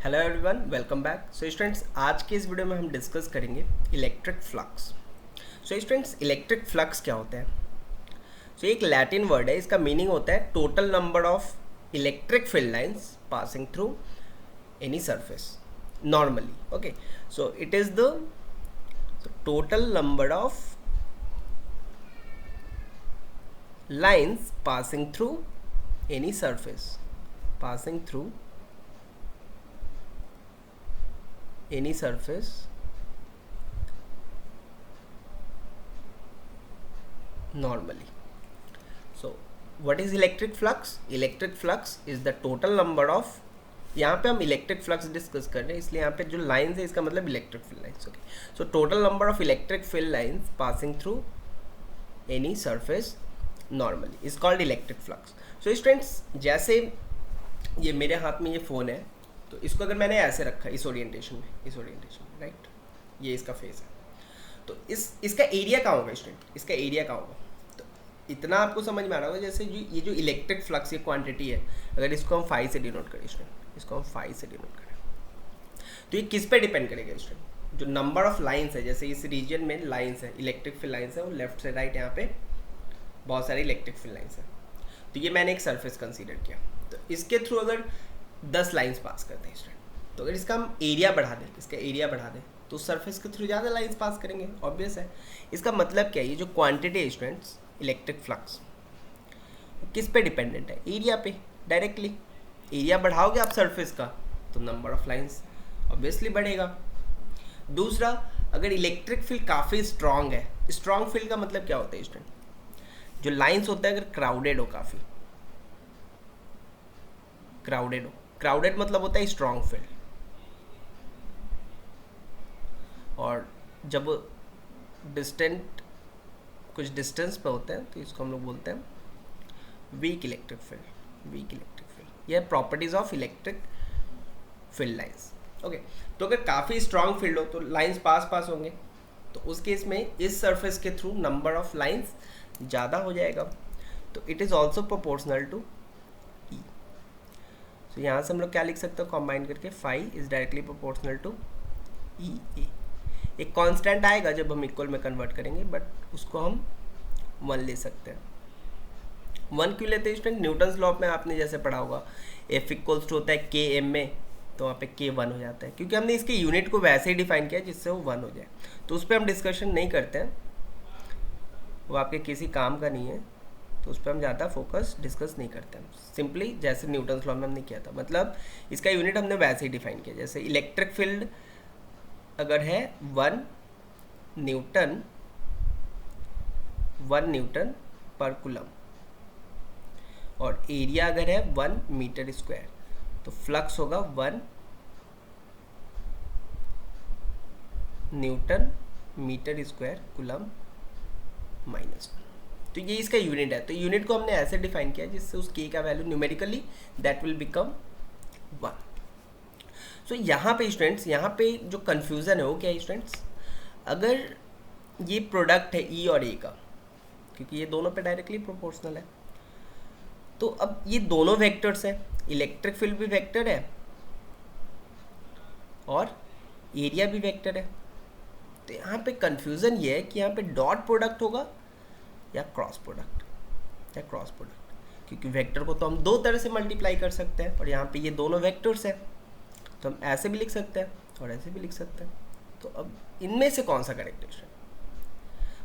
Hello everyone, welcome back. So students, आज के इस वीडियो में हम डिस्कस करेंगे electric flux. So students, electric flux क्या होता है? सो एक लैटिन वर्ड है, इसका मीनिंग होता है total number of electric field lines passing through any surface normally. Okay, so it is the total number of lines passing through any surface, passing through any surface normally. So what is electric flux? Electric flux is the total number of, यहाँ पे हम electric flux discuss कर रहे हैं, इसलिए यहाँ पे जो लाइंस है इसका मतलब electric field lines. Okay, so total number of electric field lines passing through any surface normally is called electric flux. So students, जैसे ये मेरे हाथ में ये फ़ोन है, तो इसको अगर मैंने ऐसे रखा इस ओरिएंटेशन में, राइट, ये इसका फेस है, तो इसका एरिया कहाँ होगा स्टूडेंट? इसका एरिया कहाँ होगा? तो इतना आपको समझ में आ रहा होगा, जैसे ये जो इलेक्ट्रिक फ्लक्स ये क्वांटिटी है, अगर इसको हम फाई से डिनोट करें स्टूडेंट, इसको हम फाई से डिनोट करें, तो ये किस पे डिपेंड करेगा स्टूडेंट? जो नंबर ऑफ लाइन्स है, जैसे इस रीजन में लाइन्स है, इलेक्ट्रिक फील्ड लाइन्स है, और लेफ्ट से राइट यहाँ पे बहुत सारी इलेक्ट्रिक फील्ड लाइन्स है। तो ये मैंने एक सरफेस कंसीडर किया, तो इसके थ्रू अगर 10 लाइन्स पास करते हैं स्टूडेंट, तो अगर इसका हम एरिया बढ़ा दें, इसका एरिया बढ़ा दें, तो सरफेस के थ्रू ज़्यादा लाइन्स पास करेंगे, ऑब्वियस है। इसका मतलब क्या है? ये जो क्वांटिटी है स्टूडेंट्स, इलेक्ट्रिक फ्लक्स किस पे डिपेंडेंट है? एरिया पे डायरेक्टली। एरिया बढ़ाओगे आप सरफेस का, तो नंबर ऑफ लाइन्स ऑब्वियसली बढ़ेगा। दूसरा, अगर इलेक्ट्रिक फील्ड काफ़ी स्ट्रांग है, स्ट्रांग फील्ड का मतलब क्या होता है स्टूडेंट? जो लाइंस होता है अगर क्राउडेड हो, काफ़ी क्राउडेड हो, क्राउडेड मतलब होता है स्ट्रांग फील्ड, और जब डिस्टेंट कुछ डिस्टेंस पे होते हैं तो इसको हम लोग बोलते हैं weak electric field. Weak electric field, यह properties of electric field lines. Okay, तो अगर काफ़ी स्ट्रांग फील्ड हो तो लाइंस पास होंगे, तो उस केस में इस सरफेस के थ्रू नंबर ऑफ लाइंस ज़्यादा हो जाएगा, तो it is also proportional to E. तो यहाँ से हम लोग क्या लिख सकते हो कंबाइन करके? Phi is directly proportional to E A. एक कांस्टेंट आएगा जब हम इक्वल में कन्वर्ट करेंगे, बट उसको हम 1 ले सकते हैं। 1 क्यों लेते हैं स्टूडेंट? न्यूटन्स लॉ में आपने जैसे पढ़ा होगा, एफ इक्वल्स टू होता है के एम में, तो वहाँ पे के 1 हो जाता है, क्योंकि हमने इसके यूनिट को वैसे ही डिफाइन किया जिससे वो 1 हो जाए। तो उस पर हम डिस्कशन नहीं करते हैं, वो आपके किसी काम का नहीं है, तो उस पर हम ज़्यादा फोकस डिस्कस नहीं करते हैं। सिंपली जैसे न्यूटन्स लॉ में हमने किया था, मतलब इसका यूनिट हमने वैसे ही डिफाइन किया। जैसे इलेक्ट्रिक फील्ड अगर है 1 न्यूटन पर कूलम, और एरिया अगर है 1 मीटर स्क्वायर, तो फ्लक्स होगा 1 न्यूटन मीटर स्क्वायर कूलम -1। तो ये इसका यूनिट है। तो यूनिट को हमने ऐसे डिफाइन किया जिससे उस के का value numerically that will become 1। सो यहाँ पे स्टूडेंट्स, यहाँ पे जो कन्फ्यूज़न है वो क्या है स्टूडेंट्स? अगर ये प्रोडक्ट है ई और ए का, क्योंकि ये दोनों पे डायरेक्टली प्रोपोर्शनल है, तो अब ये दोनों वेक्टर्स हैं, इलेक्ट्रिक फील्ड भी वेक्टर है और एरिया भी वेक्टर है। तो यहाँ पे कन्फ्यूज़न ये है कि यहाँ पे डॉट प्रोडक्ट होगा या क्रॉस प्रोडक्ट, क्योंकि वेक्टर को तो हम 2 तरह से मल्टीप्लाई कर सकते हैं, और यहाँ पे ये दोनों वेक्टर्स हैं, तो हम ऐसे भी लिख सकते हैं और ऐसे भी लिख सकते हैं। तो अब इनमें से कौन सा करेक्ट है?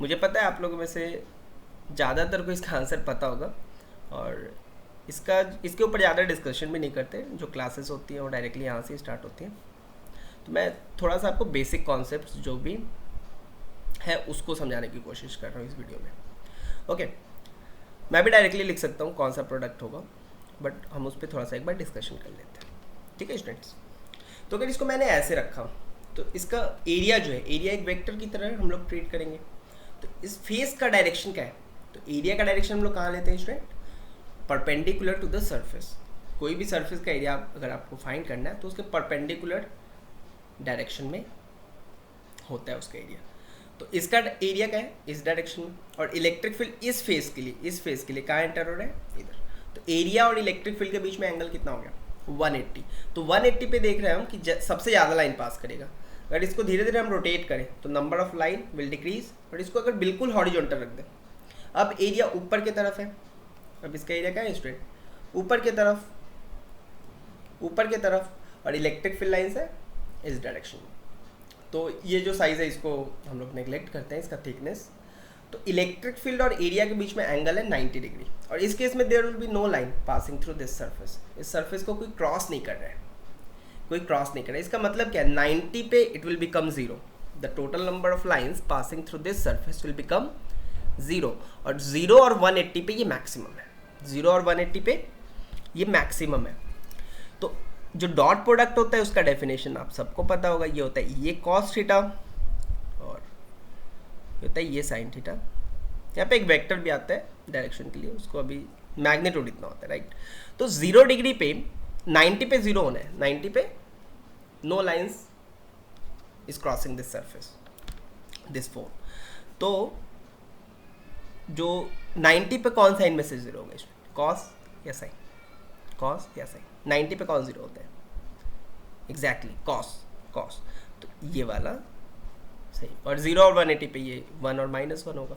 मुझे पता है आप लोगों में से ज़्यादातर को इसका आंसर पता होगा, और इसके ऊपर ज़्यादा डिस्कशन भी नहीं करते। जो क्लासेस होती हैं वो डायरेक्टली यहाँ से स्टार्ट होती हैं, तो मैं थोड़ा सा आपको बेसिक कॉन्सेप्ट्स जो भी है उसको समझाने की कोशिश कर रहा हूँ इस वीडियो में। ओके, मैं भी डायरेक्टली लिख सकता हूँ कौन सा प्रोडक्ट होगा, बट हम उस पर थोड़ा सा एक बार डिस्कशन कर लेते हैं, ठीक है स्टूडेंट्स? तो अगर इसको मैंने ऐसे रखा, तो इसका एरिया जो है, एरिया एक वेक्टर की तरह हम लोग ट्रीट करेंगे। तो इस फेस का डायरेक्शन क्या है? तो एरिया का डायरेक्शन हम लोग कहाँ लेते हैं student? Perpendicular to the surface. कोई भी सरफेस का एरिया अगर आपको फाइंड करना है तो उसके परपेंडिकुलर डायरेक्शन में होता है उसका एरिया। तो इसका एरिया क्या है? इस डायरेक्शन में, और इलेक्ट्रिक फील्ड इस फेस के लिए कहाँ एंटर हो रहा है? इधर। तो एरिया और इलेक्ट्रिक फील्ड के बीच में एंगल कितना हो गया? 180। तो 180 पे देख रहे हैं हम कि सबसे ज़्यादा लाइन पास करेगा। अगर इसको धीरे धीरे हम रोटेट करें तो number of line will decrease, और इसको अगर बिल्कुल हॉरिजॉन्टल रख दें, अब एरिया ऊपर की तरफ है, अब इसका एरिया क्या है स्टूडेंट, ऊपर की तरफ, ऊपर की तरफ, और इलेक्ट्रिक फील्ड लाइन्स है इस डायरेक्शन में। तो ये जो साइज़ है इसको हम लोग नेग्लेक्ट करते हैं, इसका थिकनेस। तो इलेक्ट्रिक फील्ड और एरिया के बीच में एंगल है 90 डिग्री, और इस केस में there will be no line passing through this surface. इस सरफेस को कोई क्रॉस नहीं कर रहा है, कोई क्रॉस नहीं कर रहा है। इसका मतलब क्या है, 90 पे it will become 0, the total number of lines passing through this surface will become 0, और 0 और 180 पे ये मैक्सिमम है, 0 और 180 पे ये मैक्सिमम है। तो जो डॉट प्रोडक्ट होता है उसका डेफिनेशन आप सबको पता होगा, ये होता है ये कॉस थीटा और ये होता है ये साइन थीटा। यहाँ पे एक वेक्टर भी आता है डायरेक्शन के लिए, उसको अभी मैग्नीट्यूड इतना होता है, राइट। तो 0 डिग्री पे 90 पे 0 होना है, 90 पे no lines is crossing this surface, this phone. तो जो 90 पे कौन सा इनमें से 0 होगा, कॉस या साइन, कॉस या साइन, 90 पे कौन 0 होता है, एग्जैक्टली कॉस, कॉस। तो ये वाला सही, और 0 और 180 पे ये 1 और -1 होगा,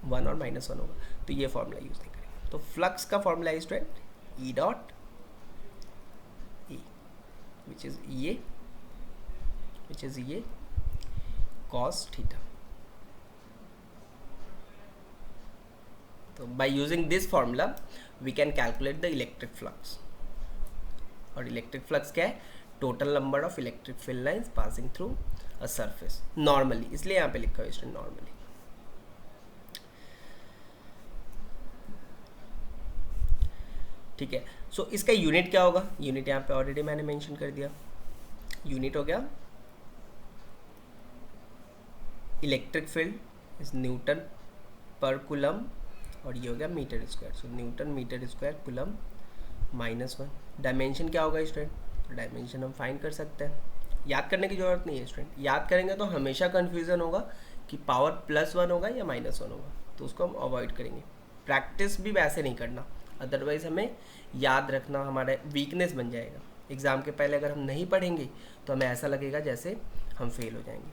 1 और -1 होगा। तो ये फॉर्मूला यूज नहीं करेंगे। तो फ्लक्स का formula is student E dot E, which is ये कॉस थीटा। तो by using this formula we can calculate the electric flux, और इलेक्ट्रिक फ्लक्स क्या है, total number of electric field lines passing through a surface normally, इसलिए यहाँ पे लिखा है स्टूडेंट नॉर्मली। ठीक है, सो इसका यूनिट क्या होगा, यूनिट यहाँ पे ऑलरेडी मैंने मेंशन कर दिया। यूनिट हो गया electric field is newton per coulomb, और ये हो गया metre square, so newton metre square coulomb -1। Dimension क्या होगा स्टूडेंट, डायमेंशन हम फाइंड कर सकते हैं, याद करने की जरूरत नहीं है स्टूडेंट। याद करेंगे तो हमेशा कन्फ्यूज़न होगा कि पावर +1 होगा या -1 होगा, तो उसको हम अवॉइड करेंगे। प्रैक्टिस भी वैसे नहीं करना, अदरवाइज हमें याद रखना हमारा वीकनेस बन जाएगा। एग्ज़ाम के पहले अगर हम नहीं पढ़ेंगे तो हमें ऐसा लगेगा जैसे हम फेल हो जाएंगे।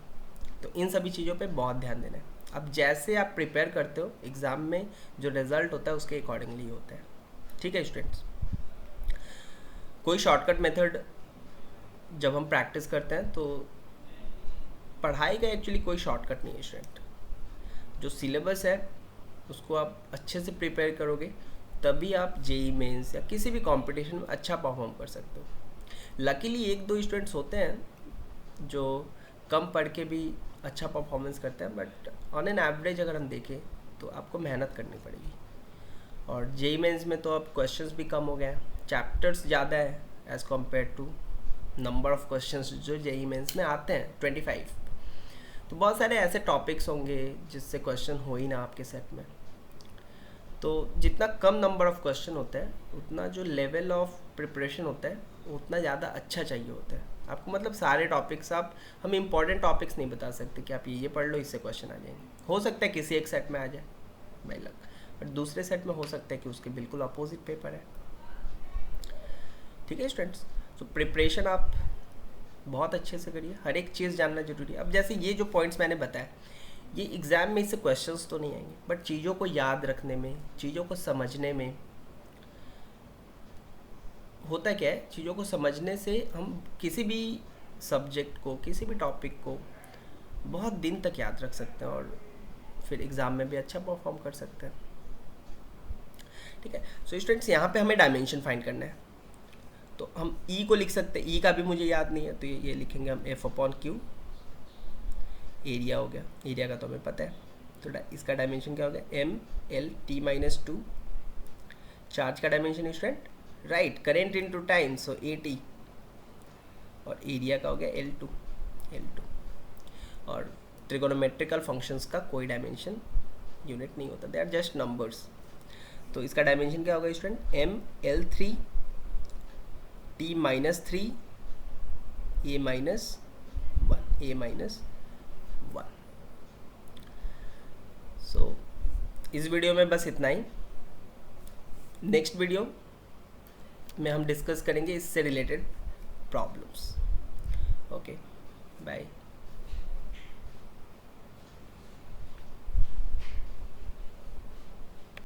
तो इन सभी चीज़ों पे बहुत ध्यान देना है। अब जैसे आप प्रिपेयर करते हो एग्ज़ाम में जो रिज़ल्ट होता है उसके अकॉर्डिंगली होता है, ठीक है स्टूडेंट्स। कोई शॉर्टकट मेथड जब हम प्रैक्टिस करते हैं तो पढ़ाई का एक्चुअली कोई शॉर्टकट नहीं है स्टूडेंट। जो सिलेबस है उसको आप अच्छे से प्रिपेयर करोगे तभी आप जेई मेंस या किसी भी कंपटीशन में अच्छा परफॉर्म कर सकते हो। लकीली 1-2 स्टूडेंट्स होते हैं जो कम पढ़ के भी अच्छा परफॉर्मेंस करते हैं, बट ऑन एन एवरेज अगर हम देखें तो आपको मेहनत करनी पड़ेगी। और जेई मेंस में तो अब क्वेश्चंस भी कम हो गए हैं, चैप्टर्स ज़्यादा है as compare to number of questions जो जेई मेंस में आते हैं 25। तो बहुत सारे ऐसे टॉपिक्स होंगे जिससे क्वेश्चन हो ही ना आपके सेट में। तो जितना कम नंबर ऑफ क्वेश्चन होता है उतना जो लेवल ऑफ प्रिपरेशन होता है उतना ज़्यादा अच्छा चाहिए होता है आपको। मतलब सारे टॉपिक्स हम इम्पॉर्टेंट टॉपिक्स नहीं बता सकते कि आप ये पढ़ लो इससे क्वेश्चन आ जाएंगे। हो सकता है किसी एक सेट में आ जाए बाय लक, बट दूसरे सेट में हो सकता है कि उसके बिल्कुल अपोजिट पेपर है। ठीक है स्टूडेंट्स, तो प्रिपरेशन आप बहुत अच्छे से करिए, हर एक चीज़ जानना जरूरी है। अब जैसे ये जो पॉइंट्स मैंने बताया ये एग्ज़ाम में इससे क्वेश्चंस तो नहीं आएंगे, बट चीज़ों को याद रखने में, चीज़ों को समझने में होता क्या है, चीज़ों को समझने से हम किसी भी सब्जेक्ट को, किसी भी टॉपिक को बहुत दिन तक याद रख सकते हैं और फिर एग्ज़ाम में भी अच्छा परफॉर्म कर सकते हैं। ठीक है, सो स्टूडेंट्स यहाँ पे हमें डायमेंशन फाइंड करना है, तो हम ई को लिख सकते हैं। ई का भी मुझे याद नहीं है तो ये लिखेंगे हम F/Q। एरिया हो गया, एरिया का तो हमें पता है, तो इसका डायमेंशन क्या हो गया MLT-2। चार्ज का dimension student right current into time, so AT, और एरिया का हो गया L2। और ट्रिगोनोमेट्रिकल फंक्शंस का कोई डायमेंशन यूनिट नहीं होता, दे आर जस्ट नंबर्स। तो इसका डायमेंशन क्या होगा स्टूडेंट ML3 T-3 A-1 सो इस वीडियो में बस इतना ही। नेक्स्ट वीडियो में हम डिस्कस करेंगे इससे रिलेटेड प्रॉब्लम्स। Okay, bye.